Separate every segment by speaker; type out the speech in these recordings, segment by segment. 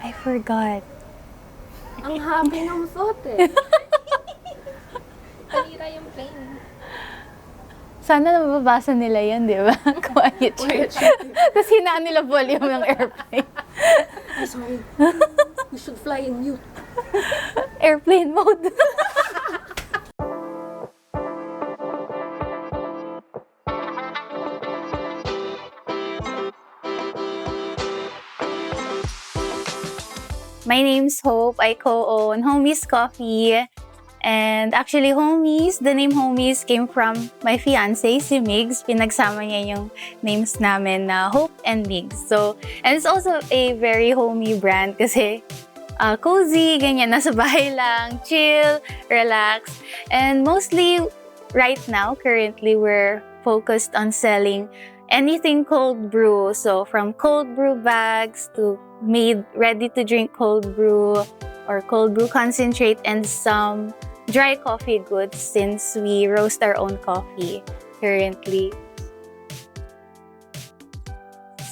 Speaker 1: I forgot.
Speaker 2: Ang happy ng thought eh. Kalira yung plane.
Speaker 1: Sana nababasa nila yan, di ba? Quiet ship. Tapos hinaan nila volume ng airplane.
Speaker 2: I'm sorry. We should fly in mute.
Speaker 1: Airplane mode. My name's Hope. I co-own Homies Coffee. And actually, Homies, the name Homies came from my fiancé, si Migs. Pinagsama niya yung names namin na Hope and Migs. So, and it's also a very homey brand kasi cozy, ganyan, nasa bahay lang, chill, relax. And mostly, right now, currently, we're focused on selling anything cold brew. So, from cold brew bags to made ready-to-drink cold brew or cold brew concentrate and some dry coffee goods since we roast our own coffee currently.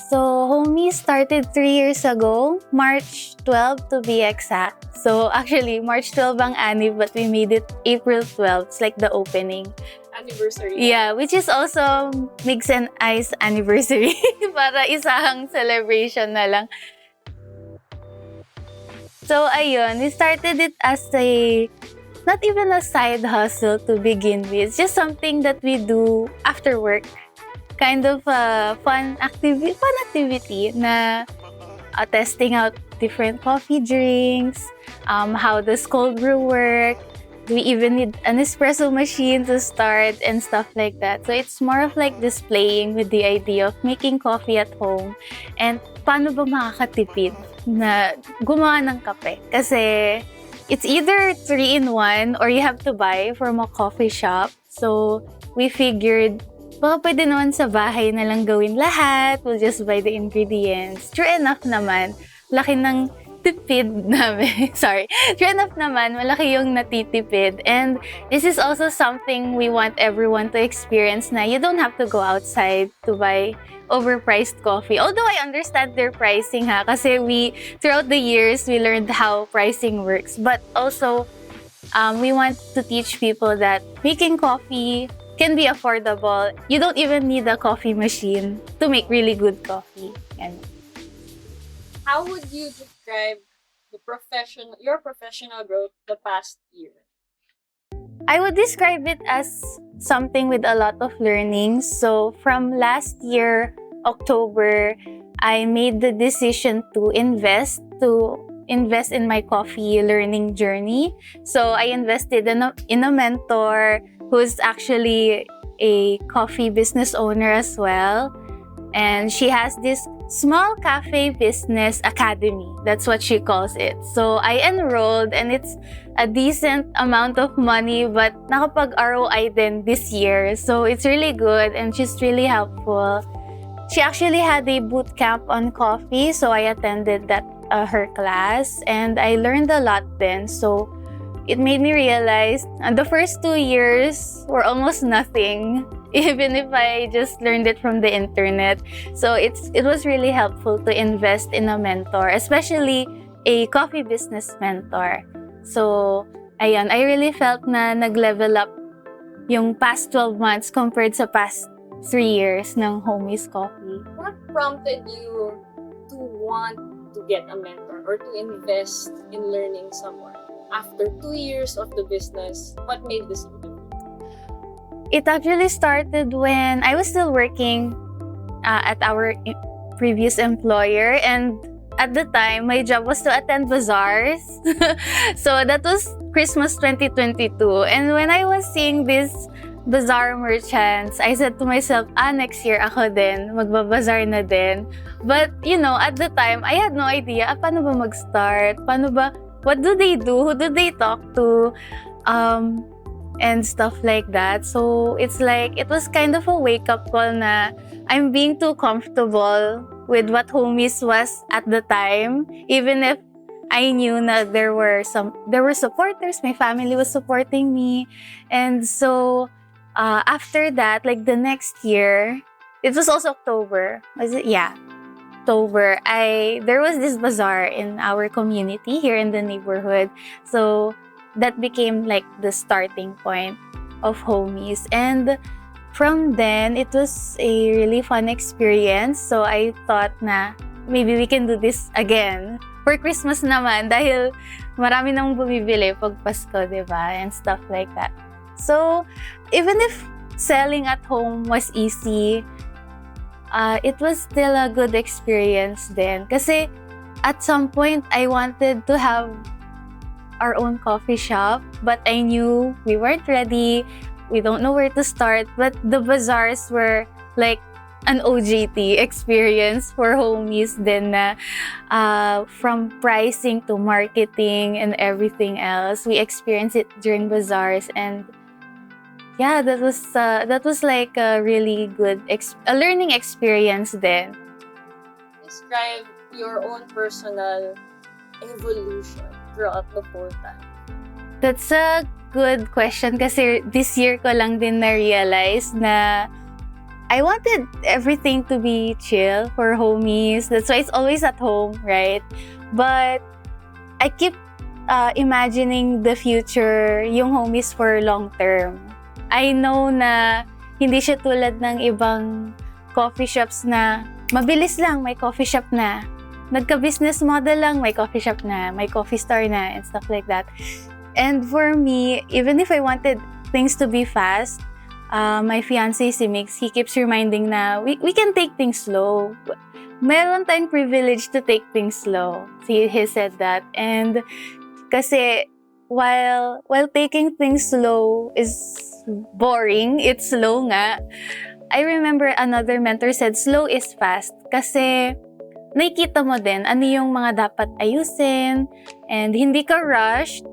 Speaker 1: So, Homie started 3 years ago, March 12 to be exact. So, actually, March 12 ang anniv, but we made it April 12. It's like the opening.
Speaker 2: Anniversary.
Speaker 1: Yeah, which is also Migs and I's anniversary. Para isahang celebration na lang. So, ayun, we started it as not even a side hustle to begin with. It's just something that we do after work. Kind of a fun activity na testing out different coffee drinks, how does cold brew work. Do we even need an espresso machine to start and stuff like that. So, it's more of like displaying with the idea of making coffee at home and paano ba makakatipid na gumawa ng kape. Kasi it's either 3-in-1 or you have to buy from a coffee shop. So, we figured, baka pwede naman sa bahay na lang gawin lahat. We'll just buy the ingredients. True enough naman, laki ng tipid namin. Sorry. True enough naman, malaki yung natitipid. And this is also something we want everyone to experience na you don't have to go outside to buy overpriced coffee. Although I understand their pricing kasi throughout the years, we learned how pricing works. But also, we want to teach people that making coffee can be affordable. You don't even need a coffee machine to make really good coffee. And
Speaker 2: how would you describe your professional growth the past year?
Speaker 1: I would describe it as something with a lot of learnings. So from last year, October, I made the decision to invest in my coffee learning journey. So I invested in a mentor who's actually a coffee business owner as well. And she has this small cafe business academy. That's what she calls it. So I enrolled and it's a decent amount of money but nakapag ROI din this year. So it's really good and she's really helpful. She actually had a boot camp on coffee, so I attended her class and I learned a lot then. So it made me realize the first 2 years were almost nothing, even if I just learned it from the internet. So it was really helpful to invest in a mentor, especially a coffee business mentor. So, ayun, I really felt na nag-level up yung past 12 months compared sa past 3 years ng Homies Coffee.
Speaker 2: What prompted you to want to get a mentor or to invest in learning someone? After 2 years of the business, what made this different?
Speaker 1: It actually started when I was still working at our previous employer, and at the time, my job was to attend bazaars. So that was Christmas 2022. And when I was seeing these bazaar merchants, I said to myself, next year ako din, magbabazar na din. But, at the time, I had no idea, paano ba mag-start? What do they do? Who do they talk to? And stuff like that. So it's like, it was kind of a wake-up call na I'm being too comfortable with what Homies was at the time, even if I knew that there were supporters, my family was supporting me. And so after that, like the next year, it was also October. Was it? Yeah. October, there was this bazaar in our community here in the neighborhood. So that became like the starting point of Homies. And from then, it was a really fun experience. So I thought na maybe we can do this again. For Christmas naman, dahil marami nang bumibili pag Pasko, diba? And stuff like that. So, even if selling at home was easy, it was still a good experience then. Kasi at some point, I wanted to have our own coffee shop, but I knew we weren't ready. We don't know where to start. But the bazaars were like an OJT experience for Homies din na from pricing to marketing and everything else. We experienced it during bazaars, and yeah, that was like a really good a learning experience then.
Speaker 2: Describe your own personal evolution throughout the whole time.
Speaker 1: That's a good question kasi this year ko lang din na-realize na I wanted everything to be chill for Homies. That's why it's always at home, right? But I keep imagining the future, yung Homies for long term. I know na hindi siya tulad ng ibang coffee shops na mabilis lang, may coffee shop na. Nagka-business model lang, may coffee shop na, may coffee store na, and stuff like that. And for me, even if I wanted things to be fast, my fiancé, si Mix, he keeps reminding na we can take things slow. Meron tayong privilege to take things slow. He said that. And kasi while taking things slow is boring, it's slow nga. I remember another mentor said, slow is fast. Kasi nakikita mo din ano yung mga dapat ayusin and hindi ka rushed.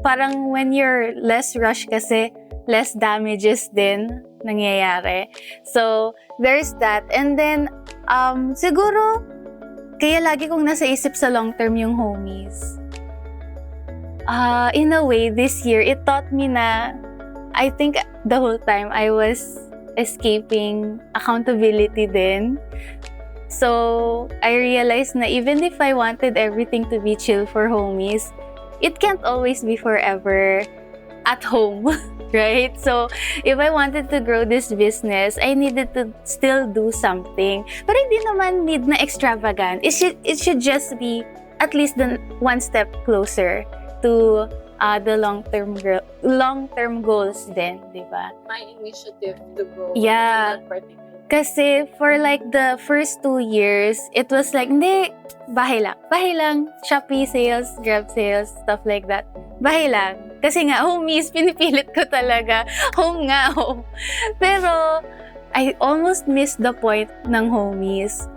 Speaker 1: Parang when you're less rushed kasi less damages din nangyayari. So, there's that. And then, siguro, kaya lagi kong nasa isip sa long term yung Homies. In a way, this year, it taught me na I think the whole time I was escaping accountability din. So, I realized na even if I wanted everything to be chill for Homies, it can't always be forever at home, right? So, if I wanted to grow this business, I needed to still do something. But hindi naman need na extravagant. It should just be at least one step closer to the long-term goals din, di ba?
Speaker 2: My initiative to grow.
Speaker 1: Yeah.
Speaker 2: In that particular.
Speaker 1: Kasi for like the first 2 years, it was like, hindi, bahay lang. Shopee sales, Grab sales, stuff like that. Bahay lang. Kasi nga, Homies, pinipilit ko talaga. Home nga, home. Pero, I almost missed the point ng Homies.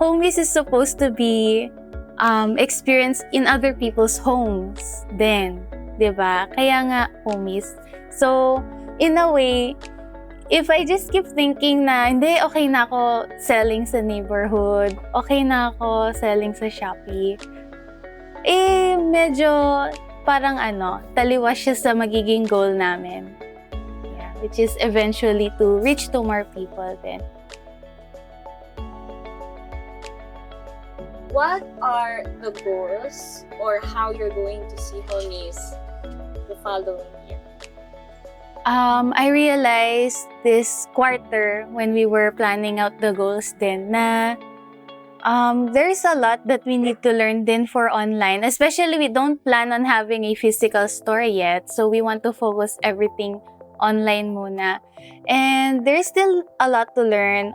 Speaker 1: Homies is supposed to be experienced in other people's homes then. Diba? Kaya nga, Homies. So, in a way, if I just keep thinking na, hindi, okay na ako selling sa neighborhood, okay na ako selling sa Shopee, medyo parang taliwas siya sa magiging goal namin. Yeah, which is eventually to reach to more people then.
Speaker 2: What are the goals or how you're going to see Homies the following year?
Speaker 1: I realized this quarter when we were planning out the goals then na there's a lot that we need to learn then for online. Especially we don't plan on having a physical store yet. So we want to focus everything online muna. And there's still a lot to learn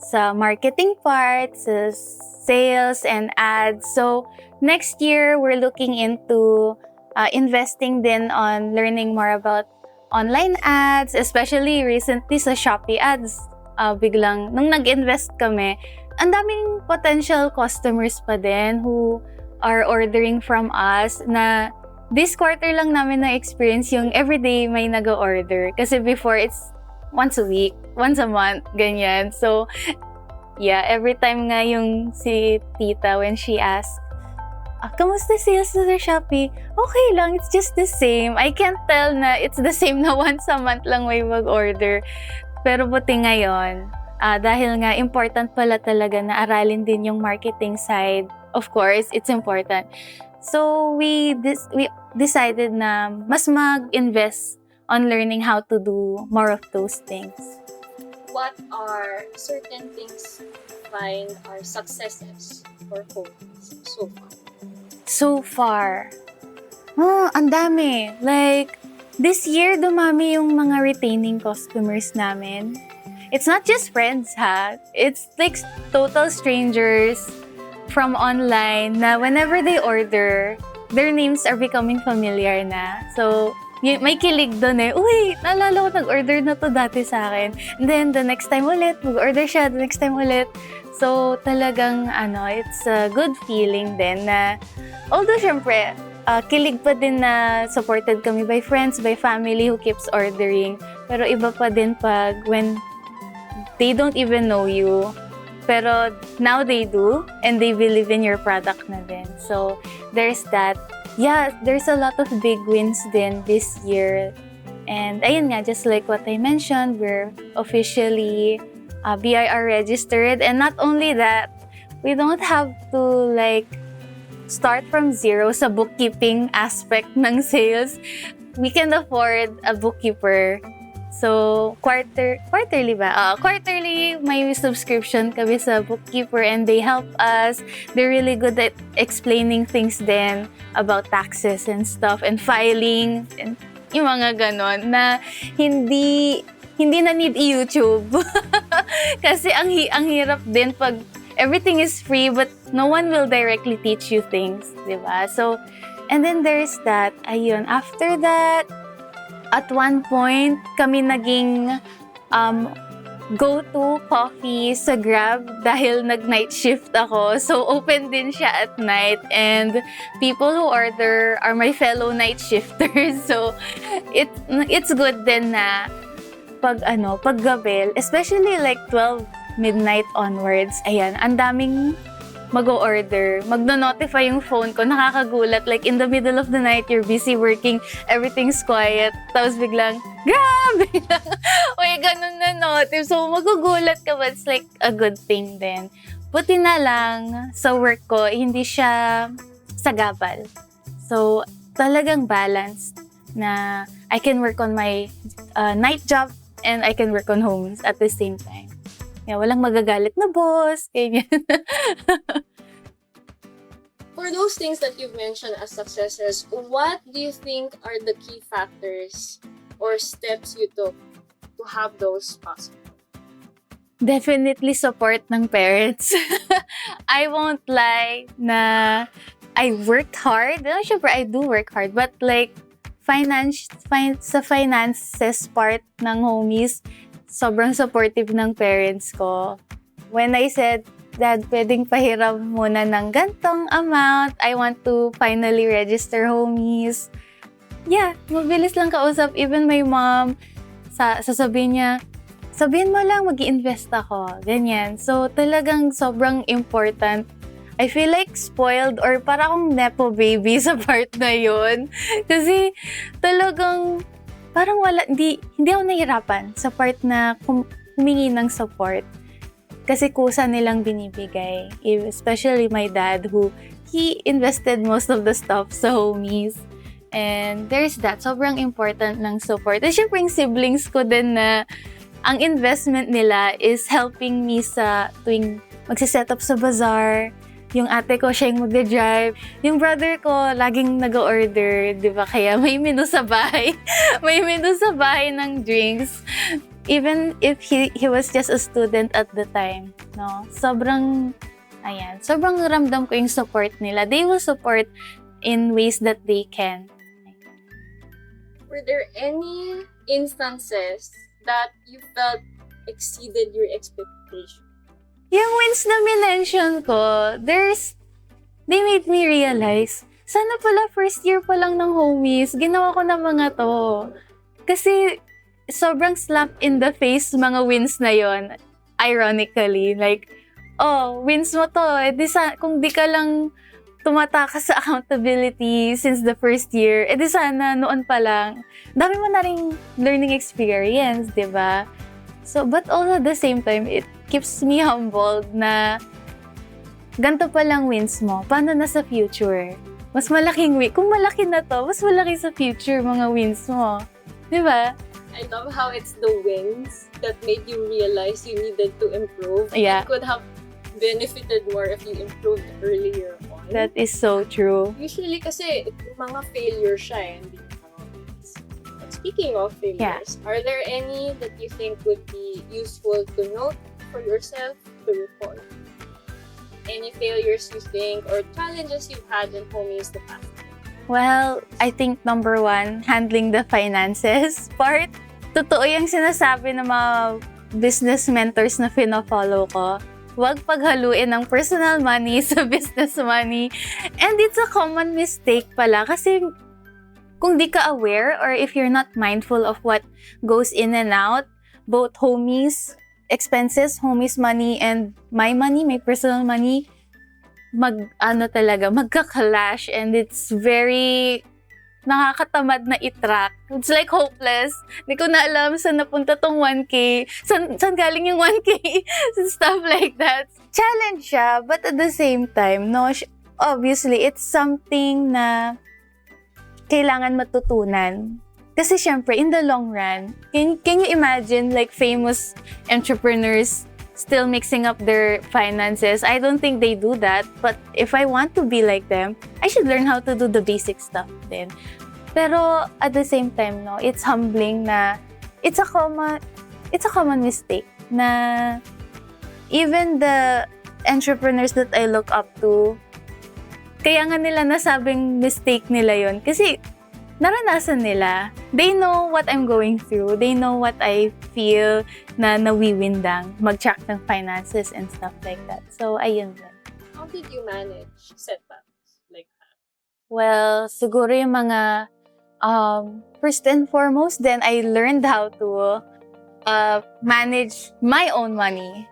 Speaker 1: sa marketing part, sa sales and ads. So next year, we're looking into investing then on learning more about online ads, especially recently sa Shopee ads. Biglang, nung nag-invest kami, ang daming potential customers pa din who are ordering from us na this quarter lang namin na-experience yung everyday may nag-order. Kasi before, it's once a week, once a month, ganyan. So, yeah, every time nga yung si tita, when she asks, kamusta sales sa Shopee? Okay lang, it's just the same. I can't tell na it's the same na once a month lang may mag-order. Pero buti ngayon, Dahil nga important pala talaga na aralin din yung marketing side. Of course, it's important. So we decided na mas mag-invest on learning how to do more of those things.
Speaker 2: What are certain things you find are successes for homies so far?
Speaker 1: So far, ang dami. Like, this year, dumami yung mga retaining customers namin. It's not just friends, ha? It's like total strangers from online na whenever they order, their names are becoming familiar na. So, may kilig doon eh. Uy, naalala ko nag-order na to dati sa akin. And then, the next time ulit, mag-order siya, the next time ulit. So, talagang, it's a good feeling din na, although syempre, kilig pa din na supported kami by friends, by family who keeps ordering. Pero iba pa din pag when they don't even know you. Pero now they do, and they believe in your product na din. So, there's that. Yeah, there's a lot of big wins din this year. And ayun nga, just like what I mentioned, we're officially BIR registered. And not only that, we don't have to like start from zero sa bookkeeping aspect ng sales. We can afford a bookkeeper. So, quarterly ba? Quarterly, may subscription kami sa bookkeeper and they help us. They're really good at explaining things then about taxes and stuff and filing and yung mga ganon na hindi na need i-YouTube. Kasi ang hirap din pag everything is free but no one will directly teach you things, di ba? So, and then there's that. Ayun, after that, at one point, kami naging go-to coffee sa Grab dahil nag-night shift ako. So, open din siya at night. And people who order are my fellow night shifters. So, it's good din na pag gabi, especially like 12 midnight onwards, ayan, ang daming mag-o-order. Magno-notify yung phone ko. Nakakagulat. Like, in the middle of the night, you're busy working. Everything's quiet. Tapos biglang, grabe! Uy, ganun na notif. So, magugulat ka, but it's like a good thing din. Buti na lang, sa work ko, hindi siya sagabal. So, talagang balanced na I can work on my night job and I can work on homes at the same time. Yeah, walang magagalit na boss, ganyan.
Speaker 2: For those things that you've mentioned as successes, what do you think are the key factors or steps you took to have those possible?
Speaker 1: Definitely support ng parents. I won't lie na I worked hard. Syempre, I do work hard. But like, sa finances part ng homies, sobrang supportive ng parents ko. When I said, Dad, pwedeng pahiram muna ng gantong amount. I want to finally register homies. Yeah, mabilis lang kausap. Even my mom, sasabihin niya, sabihin mo lang, mag-i-invest ako. Ganyan. So, talagang sobrang important. I feel like spoiled or parang nepo baby sa part na yun. Kasi talagang parang hindi ako nahihirapan sa part na humingi ng support. Kasi kusa nilang binibigay. Especially my dad who, he invested most of the stuff sa homies. And there's that. Sobrang important ng support. At syempre yung siblings ko din na ang investment nila is helping me sa tuwing magsiset up sa bazaar. Yung ate ko, siya yung mag-drive. Yung brother ko, laging nag-order, di ba? Kaya may menu sa bahay. May menu sa bahay ng drinks. Even if he was just a student at the time, no? Sobrang ramdam ko yung support nila. They will support in ways that they can.
Speaker 2: Were there any instances that you felt exceeded your expectation?
Speaker 1: Yung wins na minention ko, they made me realize, sana pala first year pa lang ng homies, ginawa ko na mga to. Kasi sobrang slap in the face mga wins na yon. Ironically, like, wins mo to. Kung di ka lang tumatakas sa accountability since the first year, sana noon pa lang. Dami mo na ring learning experience, di ba? So, but also at the same time, it keeps me humbled na ganito palang wins mo. Paano na sa future? Mas malaking win. Kung malaki na to, mas malaki sa future mga wins mo. Di ba?
Speaker 2: I love how it's the wins that made you realize you needed to improve.
Speaker 1: Yeah.
Speaker 2: You could have benefited more if you improved earlier on.
Speaker 1: That is so true.
Speaker 2: Usually kasi mga failure siya eh, hindi mga wins. But speaking of failures, are there any that you think would be useful to note for yourself to recall? Any failures you think or challenges you've had in homies the past?
Speaker 1: Well, I think number one, handling the finances part. Totoo yung sinasabi ng mga business mentors na fina-follow ko. Huwag paghaluin ng personal money sa business money. And it's a common mistake pala kasi kung di ka aware or if you're not mindful of what goes in and out, both homies expenses, homies money, and my money, my personal money, magka-clash and it's very nakakatamad na i-track. It's like hopeless. Hindi ko na alam saan napunta tong 1K. Saan galing yung 1K? Stuff like that. Challenge siya, but at the same time, no, obviously, it's something na kailangan matutunan. Kasi syempre, in the long run, can you imagine like famous entrepreneurs still mixing up their finances? I don't think they do that. But if I want to be like them, I should learn how to do the basic stuff then. Pero at the same time, no, it's humbling na it's a common mistake na even the entrepreneurs that I look up to, kaya nga nila nasabing mistake nila yon kasi naranasan nila. They know what I'm going through. They know what I feel na nawiwindang mag-track ng finances and stuff like that. So, ayun din.
Speaker 2: How did you manage setbacks like that?
Speaker 1: Well, siguro yung mga first and foremost, then I learned how to manage my own money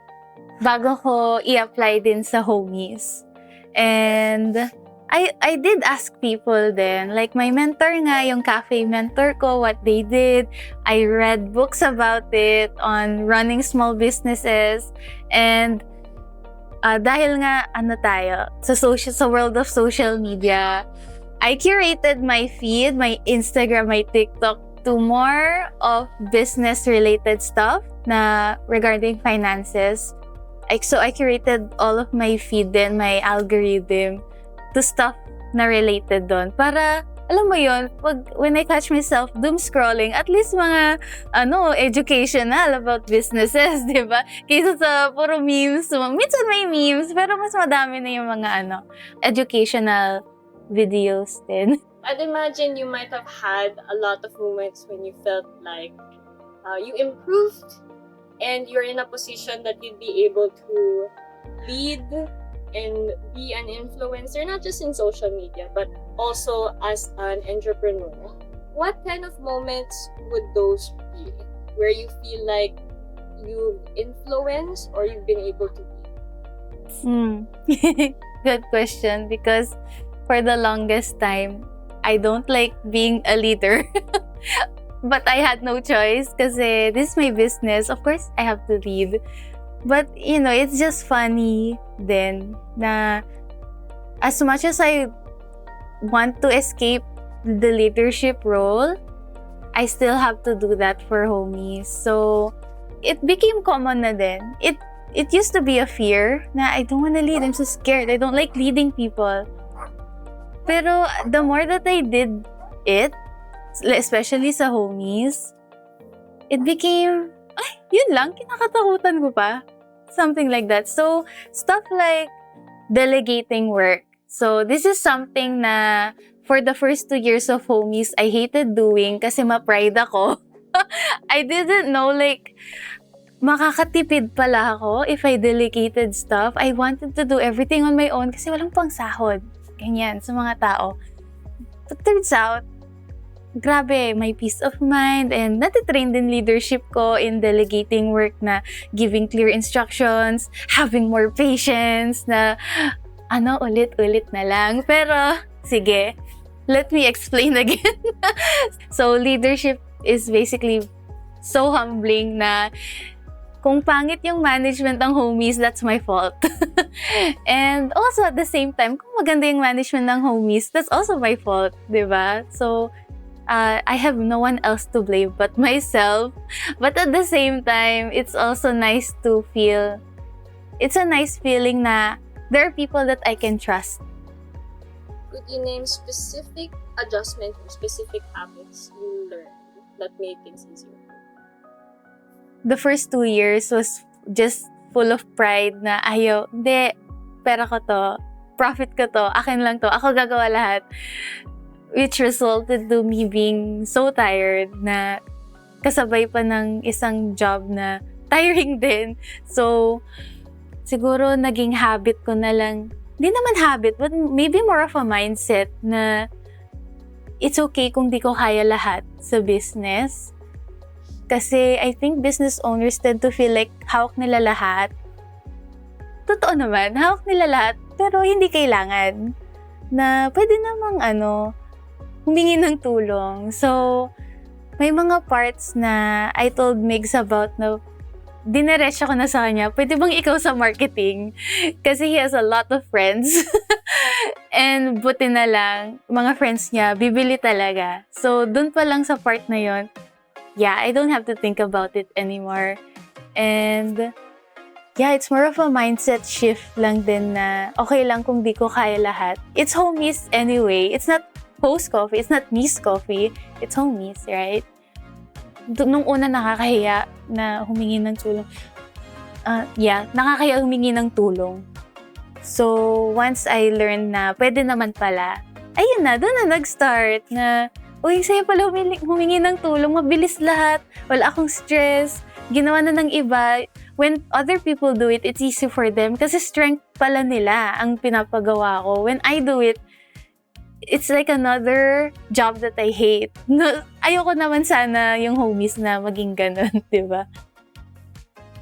Speaker 1: bago ko i-apply din sa homies. And I did ask people then, like my mentor nga, yung cafe mentor ko, what they did. I read books about it on running small businesses. And dahil nga, sa world of social media, I curated my feed, my Instagram, my TikTok to more of business-related stuff na regarding finances. So I curated all of my feed then, my algorithm, to stuff na related doon. Para, alam mo yun, when I catch myself doom scrolling, at least mga, educational about businesses, di ba? Kaysa sa puro memes. Minsan may memes, pero mas madami na yung mga, educational videos din.
Speaker 2: I'd imagine you might have had a lot of moments when you felt like you improved and you're in a position that you'd be able to lead and be an influencer, not just in social media, but also as an entrepreneur. What kind of moments would those be where you feel like you've influenced or you've been able to lead?
Speaker 1: Good question, because for the longest time, I don't like being a leader. But I had no choice kasi this is my business. Of course, I have to lead. But, it's just funny then na as much as I want to escape the leadership role, I still have to do that for homies. So, it became common na din. It used to be a fear na I don't want to lead. I'm so scared. I don't like leading people. Pero the more that I did it, especially sa homies, it became, yun lang, kinakatakutan ko pa. Something like that. So, stuff like delegating work. So, this is something na for the first 2 years of homies, I hated doing kasi ma-pride ako. I didn't know, like, makakatipid pala ako if I delegated stuff. I wanted to do everything on my own kasi walang pang sahod. Ganyan, sa mga tao. But turns out, grabe, may peace of mind and natitrain din leadership ko in delegating work na giving clear instructions, having more patience na ulit-ulit na lang. Pero, sige, let me explain again. So, leadership is basically so humbling na kung pangit yung management ng homies, that's my fault. And also at the same time, kung maganda yung management ng homies, that's also my fault, di ba? So, I have no one else to blame but myself. But at the same time, it's also nice to feel, it's a nice feeling na there are people that I can trust.
Speaker 2: Could you name specific adjustments or specific habits you learned that made things easier?
Speaker 1: The first 2 years was just full of pride na ayaw, hindi, pera ko to, profit ko to, akin lang to, ako gagawa lahat. Which resulted to me being so tired na kasabay pa ng isang job na tiring din. So, siguro naging habit ko na lang, hindi naman habit, but maybe more of a mindset na it's okay kung di ko kaya lahat sa business. Kasi I think business owners tend to feel like hawak nila lahat. Totoo naman, hawak nila lahat, pero hindi kailangan. Na pwede namang humingi ng tulong. So, may mga parts na I told Migs about na dineresya ko na sa kanya, pwede bang ikaw sa marketing? Kasi he has a lot of friends. And buti na lang, mga friends niya, bibili talaga. So, dun pa lang sa part na yon, yeah, I don't have to think about it anymore. And yeah, it's more of a mindset shift lang din na okay lang kung di ko kaya lahat. It's homies anyway. It's not host coffee. It's not Miss Coffee. It's homies, right? Nung una nakakahiya na humingi ng tulong. Nakakahiya humingi ng tulong. So, once I learned na pwede naman pala, ayun na, doon na nag-start na uy, sa'yo pala humingi ng tulong, mabilis lahat, wala akong stress, ginawa na ng iba. When other people do it, it's easy for them kasi strength pala nila ang pinapagawa ko. When I do it, it's like another job that I hate. No, ayoko naman sana yung homies na maging ganun, di ba?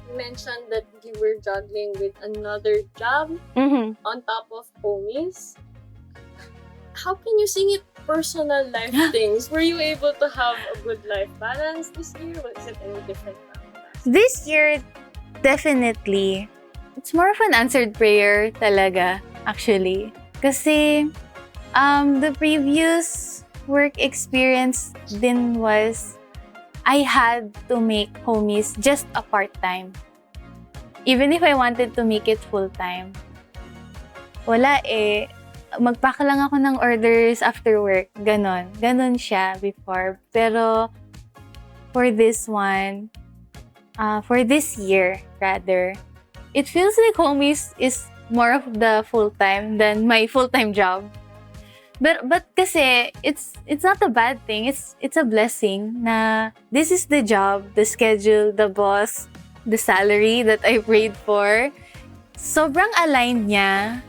Speaker 2: You mentioned that you were juggling with another job on top of homies. How can you sing it personal life things? Were you able to have a good life balance this year? Was it any different from last?
Speaker 1: This year, definitely. It's more of an answered prayer talaga, actually. Kasi, the previous work experience din was, I had to make homies just a part-time. Even if I wanted to make it full-time. Wala magpack lang ako ng orders after work. Ganon siya before. Pero, for this one, for this year, rather, it feels like homies is more of the full-time than my full-time job. But kasi, it's not a bad thing. It's a blessing na this is the job, the schedule, the boss, the salary that I prayed for. Sobrang aligned niya.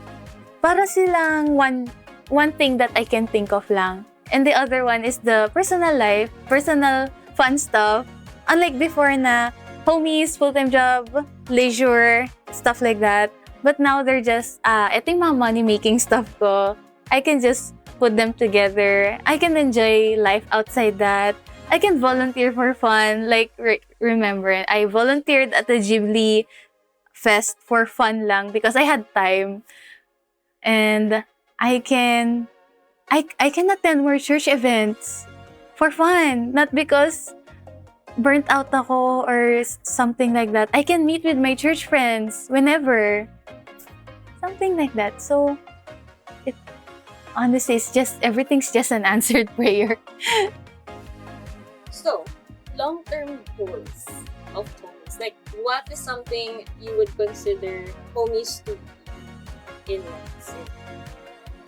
Speaker 1: Para silang one thing that I can think of lang. And the other one is the personal life, personal fun stuff. Unlike before na homies, full-time job, leisure, stuff like that. But now they're just, ito yung mga money-making stuff ko. I can just put them together. I can enjoy life outside that. I can volunteer for fun. Like, remember, I volunteered at the Ghibli Fest for fun lang because I had time. And I can attend more church events for fun. Not because burnt out ako or something like that. I can meet with my church friends whenever. Something like that. So, honestly, everything's just an answered prayer.
Speaker 2: So, long-term goals of homies. Like, what is something you would consider homies to be in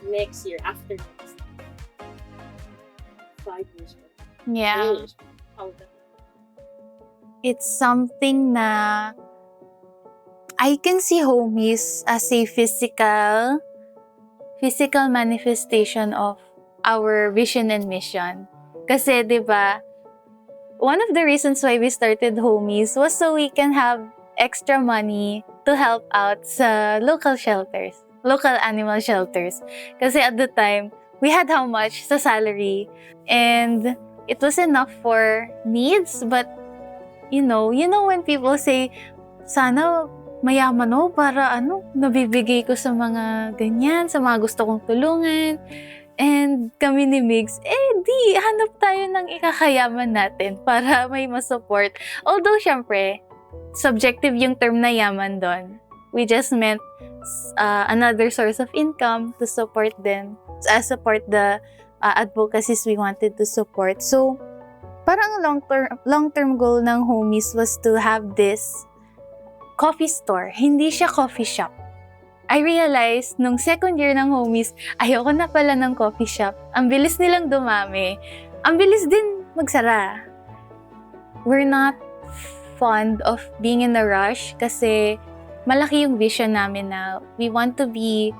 Speaker 2: next year, after next year? 5 years from now.
Speaker 1: Yeah.
Speaker 2: 10 years from now. How would that be?
Speaker 1: It's something na I can see homies as a physical manifestation of our vision and mission. Kasi, di ba, one of the reasons why we started homies was so we can have extra money to help out sa local animal shelters. Kasi at the time, we had how much sa salary, and it was enough for needs, but you know when people say, sana mayaman ako para nabibigay ko sa mga ganyan, sa mga gusto kong tulungan. And kami ni Migs, di hanap tayo ng ikakayaman natin para may masupport. Although, syempre, subjective yung term na yaman doon. We just meant another source of income to support them, support the advocacies we wanted to support. So, parang long-term goal ng homies was to have this coffee store. Hindi siya coffee shop. I realized, nung second year ng homies, ayoko na pala ng coffee shop. Ang bilis nilang dumami. Ang bilis din magsara. We're not fond of being in a rush kasi malaki yung vision namin na we want to be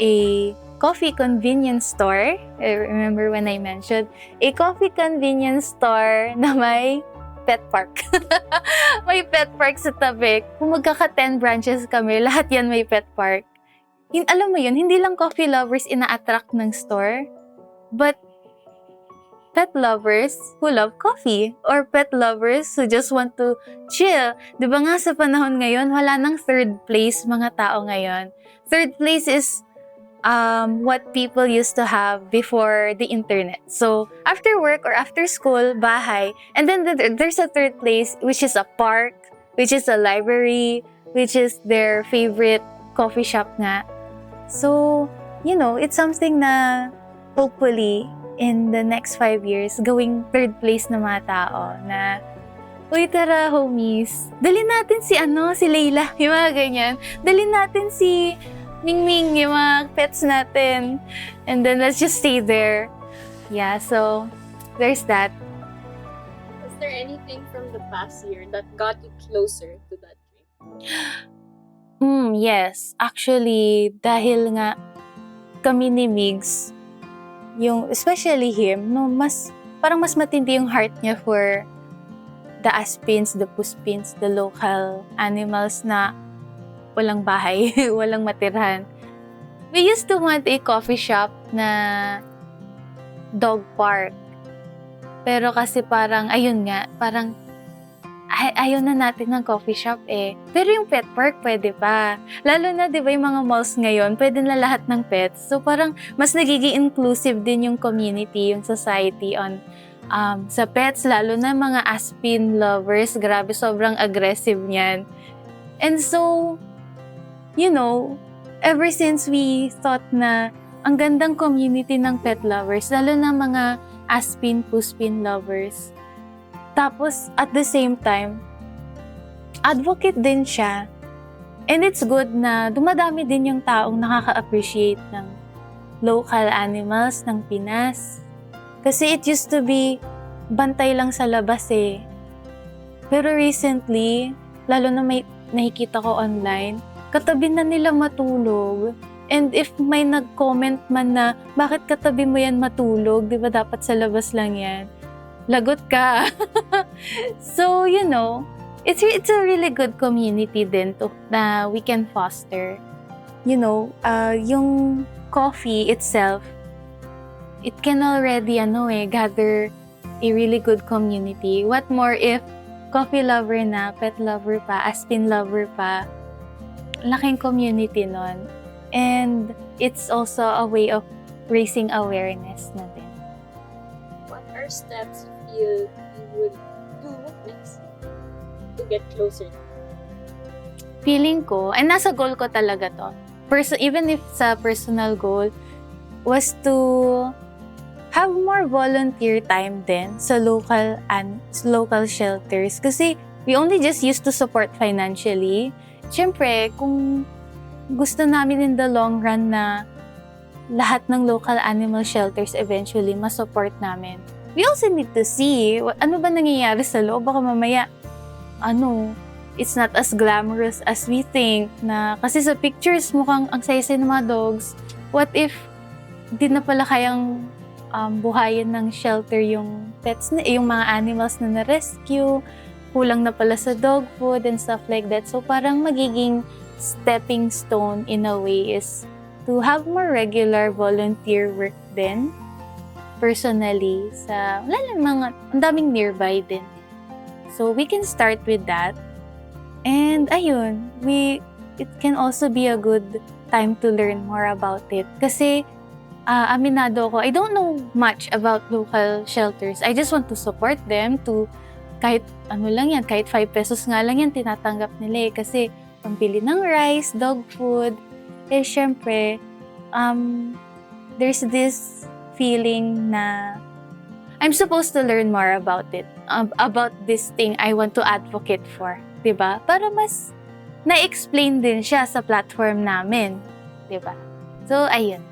Speaker 1: a coffee convenience store. I remember when I mentioned, a coffee convenience store na may pet park. May pet park sa tabi. Kung magkaka 10 branches kami, lahat yan may pet park. Alam mo yun, hindi lang coffee lovers ina-attract ng store, but pet lovers who love coffee or pet lovers who just want to chill. Di ba nga sa panahon ngayon, wala nang third place mga tao ngayon. Third place is what people used to have before the internet. So, after work or after school, bahay. And then there's a third place, which is a park, which is a library, which is their favorite coffee shop nga. So, it's something na hopefully in the next 5 years, going third place na mga tao na, uy, tara, homies. Dalhin natin si Leila, yung mga ganyan. Dalhin natin si Mingming, yung mga pets natin. And then, let's just stay there. Yeah, so, there's that.
Speaker 2: Was there anything from the past year that got you closer to that dream?
Speaker 1: Yes. Actually, dahil nga kami ni Migs, especially him, parang mas matindi yung heart niya for the aspins, the puspins, the local animals na walang bahay, walang matirhan. We used to want a coffee shop na dog park. Pero kasi parang, parang ayaw na natin ng coffee shop eh. Pero yung pet park, pwede pa. Lalo na, di ba, yung mga malls ngayon, pwede na lahat ng pets. So parang mas nagiging inclusive din yung community, yung society on sa pets, lalo na mga aspin lovers. Grabe, sobrang aggressive niyan. And so, ever since we thought na ang gandang community ng pet lovers, lalo na mga aspin, puspin lovers. Tapos, at the same time, advocate din siya. And it's good na dumadami din yung taong nakaka-appreciate ng local animals ng Pinas. Kasi it used to be bantay lang sa labas eh. Pero recently, lalo na may nakikita ko online, katabi na nila matulog. And if may nag-comment man na, bakit katabi mo yan matulog? Di ba dapat sa labas lang yan? Lagot ka. So, it's a really good community din na we can foster. Yung coffee itself, it can already, gather a really good community. What more if coffee lover na, pet lover pa, aspin lover pa, laking community nun. And it's also a way of raising awareness na din.
Speaker 2: What are steps you would do next to get closer?
Speaker 1: Feeling ko, and nasa goal ko talaga to, even if sa personal goal, was to have more volunteer time din sa local shelters. Kasi we only just used to support financially. Siyempre, kung gusto namin in the long run na lahat ng local animal shelters eventually ma-support namin, we also need to see ano ba nangyayari sa loob. Baka mamaya, it's not as glamorous as we think na kasi sa pictures mukhang ang saya-saya ng mga dogs. What if di na pala kayang buhayin ng shelter yung pets na, yung mga animals na na-rescue, kulang na pala sa dog food and stuff like that. So parang magiging stepping stone in a way is to have more regular volunteer work din personally sa ang daming nearby din. So we can start with that. And ayun, it can also be a good time to learn more about it. Kasi aminado ko, I don't know much about local shelters. I just want to support them to kahit ano lang yan, kahit 5 pesos nga lang yan, tinatanggap nila eh. Kasi pambili ng rice, dog food, eh syempre, there's this feeling na I'm supposed to learn more about it, about this thing I want to advocate for, 'di ba? Para mas na-explain din siya sa platform namin, 'di ba? So, ayun.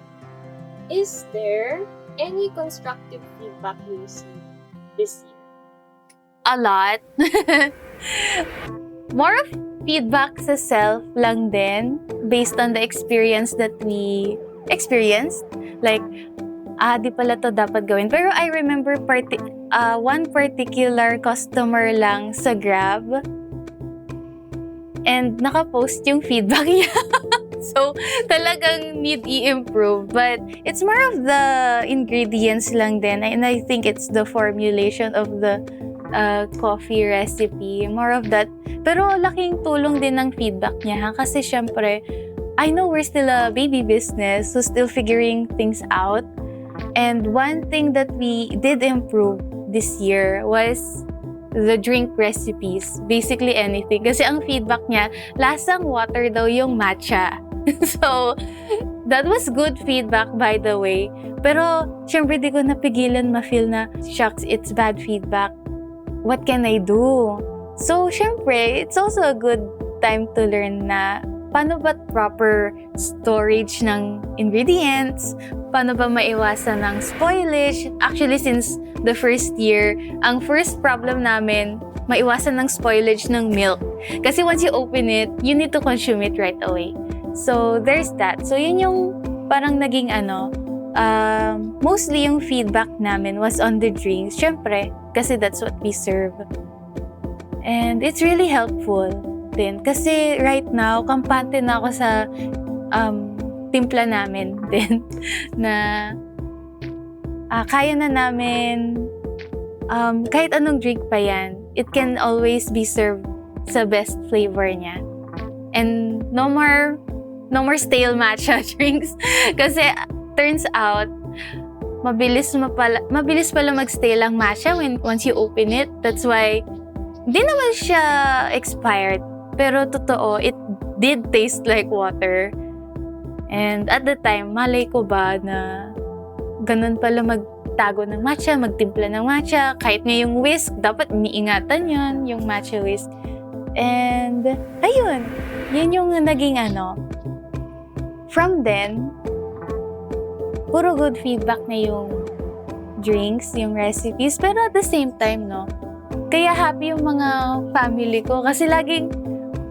Speaker 2: Is there any constructive feedback you received this year?
Speaker 1: A lot. More of feedback sa self lang din, based on the experience that we experienced. Like, di pala to dapat gawin. Pero I remember one particular customer lang sa Grab, and nakapost yung feedback niya. So, talagang need i-improve. But it's more of the ingredients lang din. And I think it's the formulation of the coffee recipe. More of that. Pero laking tulong din ng feedback niya. Ha? Kasi syempre, I know we're still a baby business, so still figuring things out. And one thing that we did improve this year was the drink recipes. Basically anything. Kasi ang feedback niya, lasang water daw yung matcha. So, that was good feedback, by the way. Pero, syempre di ko napigilan ma-feel na, shucks, it's bad feedback. What can I do? So, syempre, it's also a good time to learn na paano ba proper storage ng ingredients? Paano ba maiwasan ng spoilage? Actually, since the first year, ang first problem namin, maiwasan ng spoilage ng milk. Kasi once you open it, you need to consume it right away. So, there's that. So, yun yung parang naging mostly yung feedback namin was on the drinks. Syempre, kasi that's what we serve. And it's really helpful din. Kasi right now, kampante na ako sa timpla namin din na kaya na namin kahit anong drink pa yan, it can always be served sa best flavor niya. And no more stale matcha drinks. Kasi turns out, mabilis pala mag-stale ang matcha once you open it. That's why, di naman siya expired. Pero totoo, it did taste like water. And at the time, malay ko ba na ganun pala magtago ng matcha, magtimpla ng matcha. Kahit nga yung whisk, dapat iniingatan yun, yung matcha whisk. And, ayun. Yun yung naging From then, puro good feedback na yung drinks, yung recipes. Pero at the same time, kaya happy yung mga family ko. Kasi laging,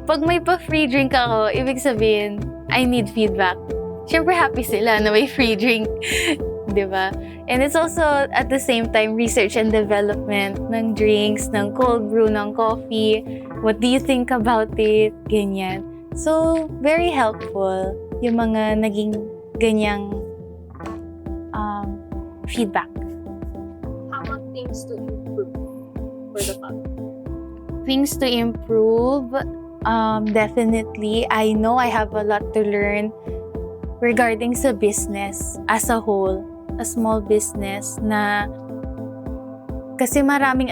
Speaker 1: pag may pa-free drink ako, ibig sabihin, I need feedback. Siyempre happy sila na may free drink. Diba? And it's also, at the same time, research and development ng drinks, ng cold brew, ng coffee. What do you think about it? Ganyan. So, very helpful yung mga naging ganyang feedback.
Speaker 2: How about things to improve for the public?
Speaker 1: Things to improve, definitely. I know I have a lot to learn regarding sa business as a whole, a small business na kasi maraming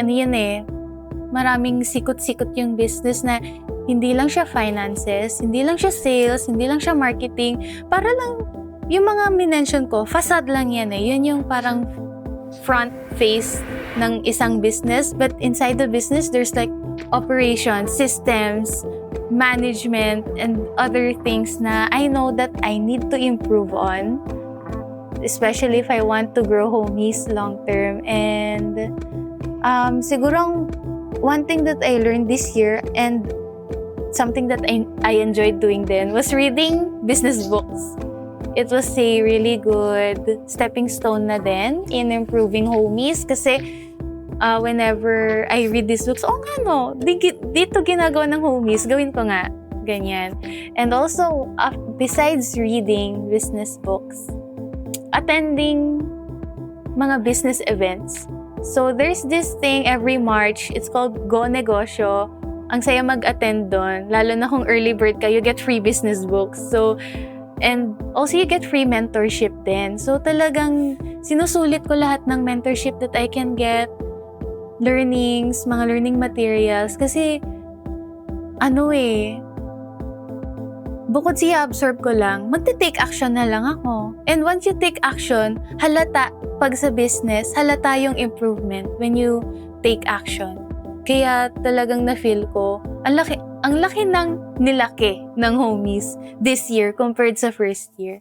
Speaker 1: maraming sikot-sikot yung business na hindi lang siya finances, hindi lang siya sales, hindi lang siya marketing. Para lang, yung mga minention ko, facade lang yan eh. Yun yung parang front face ng isang business. But inside the business, there's like operations, systems, management, and other things na I know that I need to improve on. Especially if I want to grow homies long term. And siguro one thing that I learned this year and something that I enjoyed doing then was reading business books. It was a really good stepping stone na din in improving homies kasi whenever I read these books, dito ginagawa ng homies, gawin ko nga, ganyan. And also, besides reading business books, attending mga business events. So there's this thing every March, it's called Go Negosyo, ang saya mag-attend doon. Lalo na kung early bird ka, you get free business books. So, and also you get free mentorship din. So, talagang sinusulit ko lahat ng mentorship that I can get, learnings, mga learning materials. Kasi, bukod siya absorb ko lang, magte-take action na lang ako. And once you take action, halata, pag sa business, halata yung improvement when you take action. Kaya talagang na-feel ko, ang laki ng nilaki ng homies this year compared sa first year.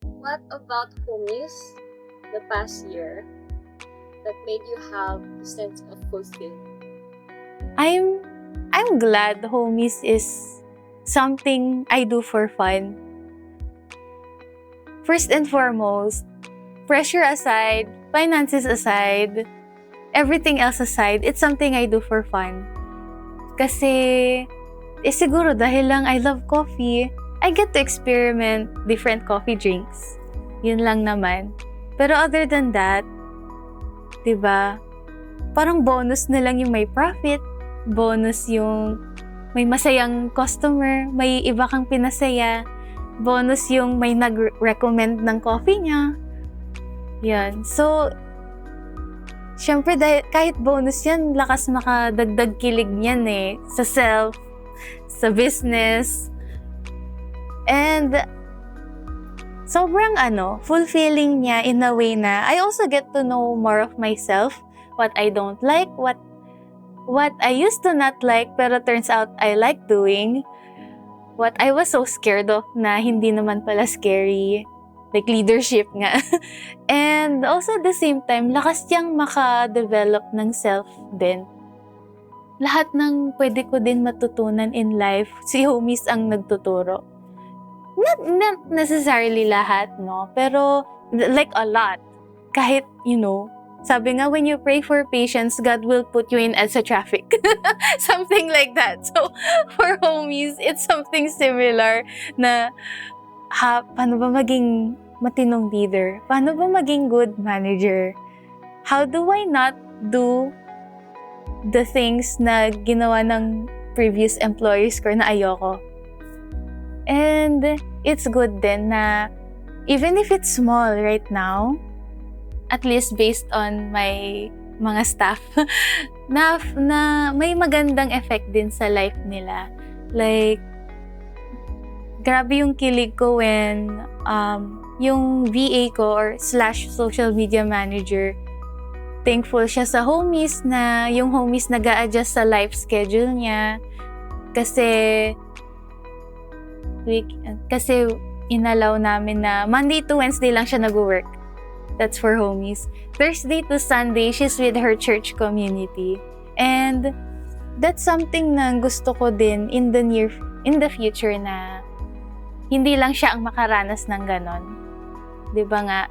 Speaker 2: What about homies the past year that made you have a sense of fulfillment?
Speaker 1: I'm glad homies is something I do for fun. First and foremost, pressure aside, finances aside, everything else aside, it's something I do for fun. Kasi, siguro dahil lang I love coffee, I get to experiment different coffee drinks. Yun lang naman. Pero other than that, diba, parang bonus na lang yung may profit, bonus yung may masayang customer, may iba kang pinasaya, bonus yung may nag-recommend ng coffee niya. Yan. So, syempre, kahit bonus yan, lakas makadagdag kilig niyan sa self, sa business. And, sobrang fulfilling niya in a way na I also get to know more of myself, what I don't like, what I used to not like, pero turns out I like doing, what I was so scared of na hindi naman pala scary. Like leadership nga. And also at the same time, lakas niyang maka-develop ng self din. Lahat ng pwede ko din matutunan in life, si homies ang nagtuturo. Not necessarily lahat, no? Pero like a lot. Kahit, sabi nga, when you pray for patience, God will put you in EDSA traffic. Something like that. So, for homies, it's something similar na paano ba maging matinong leader? Paano ba maging good manager? How do I not do the things na ginawa ng previous employers ko na ayoko? And it's good din na even if it's small right now, at least based on my mga staff, na may magandang effect din sa life nila. Like, grabe yung kilig ko when yung VA ko or / social media manager, thankful siya sa homies na yung homies nag-a-adjust sa life schedule niya kasi inalaw namin na Monday to Wednesday lang siya nag-work. That's for homies. Thursday to Sunday, she's with her church community. And that's something na gusto ko din in the future na hindi lang siya ang makaranas ng ganon. 'Di ba nga?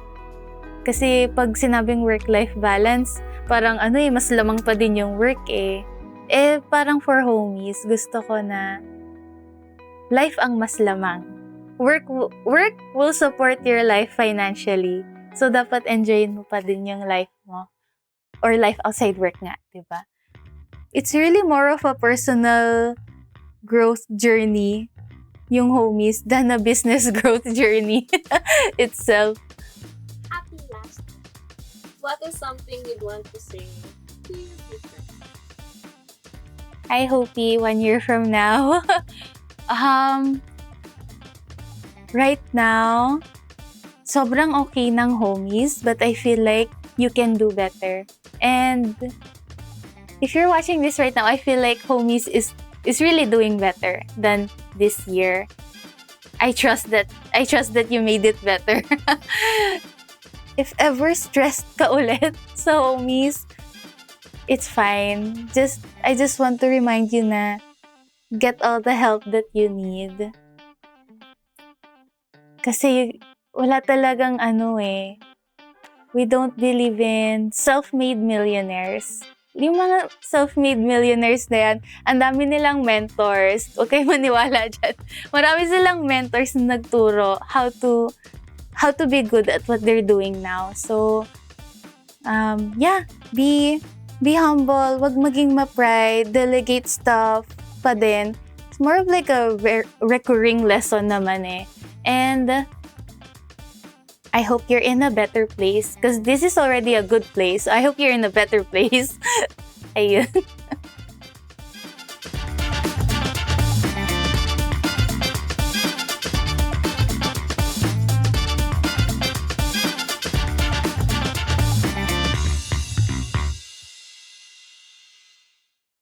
Speaker 1: Kasi pag sinabing work-life balance, parang mas lamang pa din yung work parang for homies, gusto ko na life ang mas lamang. Work will support your life financially. So, dapat enjoyin mo pa din yung life mo. Or life outside work nga, 'di ba? It's really more of a personal growth journey yung homies than a business growth journey itself.
Speaker 2: Happy last. What is something you'd want to say to your future?
Speaker 1: I hope 1 year from now. Right now, sobrang okay ng homies, but I feel like you can do better. And if you're watching this right now, I feel like homies is really doing better than this year. I trust that you made it better. If ever stressed ka ulit sa homies, it's fine. I just want to remind you na get all the help that you need. Kasi wala talagang we don't believe in self-made millionaires. Yung mga self-made millionaires na yan, ang dami nilang mentors. Huwag kayo maniwala dyan. Marami silang mentors na nagturo how to be good at what they're doing now. So, be be humble, wag maging ma-pride, delegate stuff pa din. It's more of like a recurring lesson naman eh. And I hope you're in a better place because this is already a good place. I hope you're in a better place. Ayun.